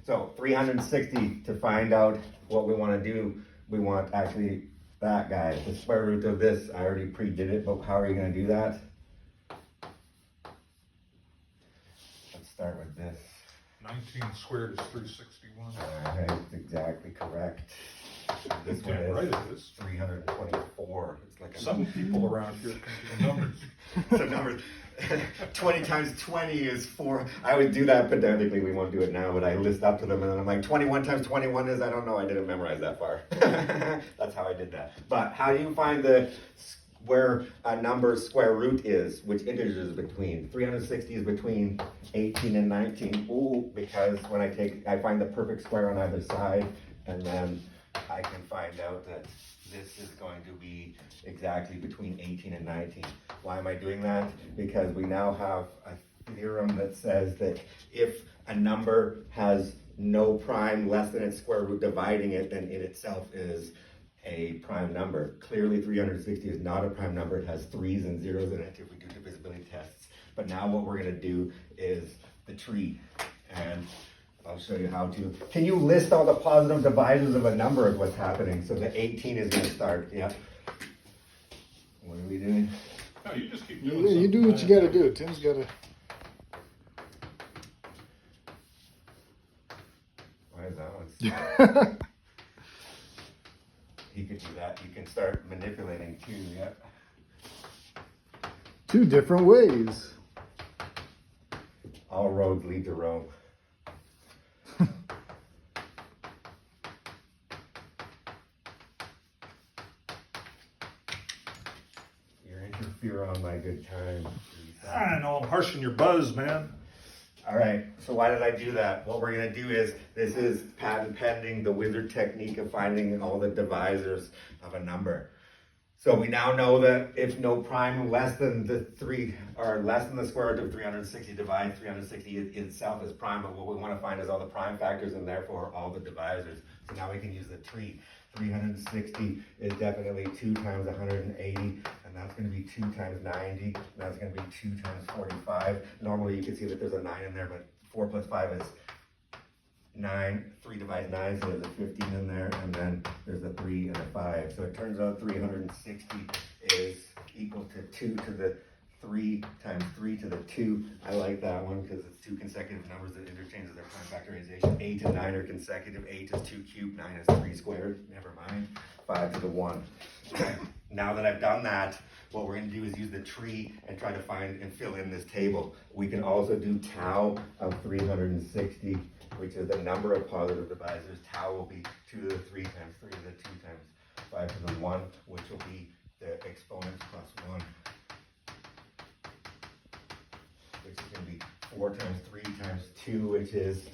So 360, to find out what we want to do, we want actually that guy, the square root of this. I already pre-did it, but how are you going to do that? Let's start with this. 19 squared is 361. All right, that's exactly correct. This one Damn right is it is. 324. It's like Some people around here can do the numbers. the number 20 times 20 is 4. I would do that pedantically. We won't do it now, but I list up to them and then I'm like, 21 times 21 is, I don't know, I didn't memorize that far. That's how I did that. But how do you find where a number's square root is, which integers is between? 360 is between 18 and 19. Ooh, because when I find the perfect square on either side, and then I can find out that this is going to be exactly between 18 and 19. Why am I doing that? Because we now have a theorem that says that if a number has no prime less than its square root dividing it, then it itself is a prime number. Clearly 360 is not a prime number. It has 3's and 0's in it if we do divisibility tests. But now what we're going to do is the tree. And I'll show you how to. Can you list all the positive divisors of a number of what's happening? So the 18 is going to start. Yep. What are we doing? No, you just keep doing Yeah, you do what you gotta do. Tim's gotta. Why is that one? You could do that. You can start manipulating too. Yep. Two different ways. All roads lead to Rome. You're interfering on my good time. I know, I'm harshing your buzz, man. All right, so why did I do that? What we're gonna do is, this is patent pending, the wizard technique of finding all the divisors of a number. So we now know that if no prime less than the 3, or less than the square root of 360 divides 360 itself is prime, but what we wanna find is all the prime factors and therefore all the divisors. So now we can use the tree. 360 is definitely 2 times 180, and that's going to be 2 times 90, and that's going to be 2 times 45. Normally you can see that there's a 9 in there, but 4 plus 5 is 9. 3 divides 9, so there's a 15 in there, and then there's a 3 and a 5. So it turns out 360 is equal to 2 to the 3 times 3 to the 2. I like that one because it's 2 consecutive numbers that interchanges their prime factorization. 8 and 9 are consecutive. 8 is 2 cubed, 9 is 3 squared. Never mind. 5 to the 1. Okay. Now that I've done that, what we're going to do is use the tree and try to find and fill in this table. We can also do tau of 360, which is the number of positive divisors. Tau will be 2 to the 3 times 3 to the 2 times 5 to the 1, which will be the exponents plus 1. Which is going to be 4 times 3 times 2, which is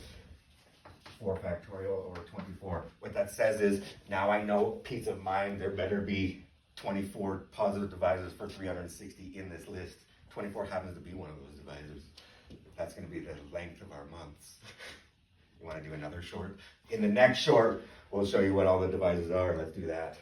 4 factorial over 24. What that says is, now I know, peace of mind, there better be 24 positive divisors for 360 in this list. 24 happens to be one of those divisors. That's going to be the length of our months. You want to do another short? In the next short, we'll show you what all the divisors are. Let's do that.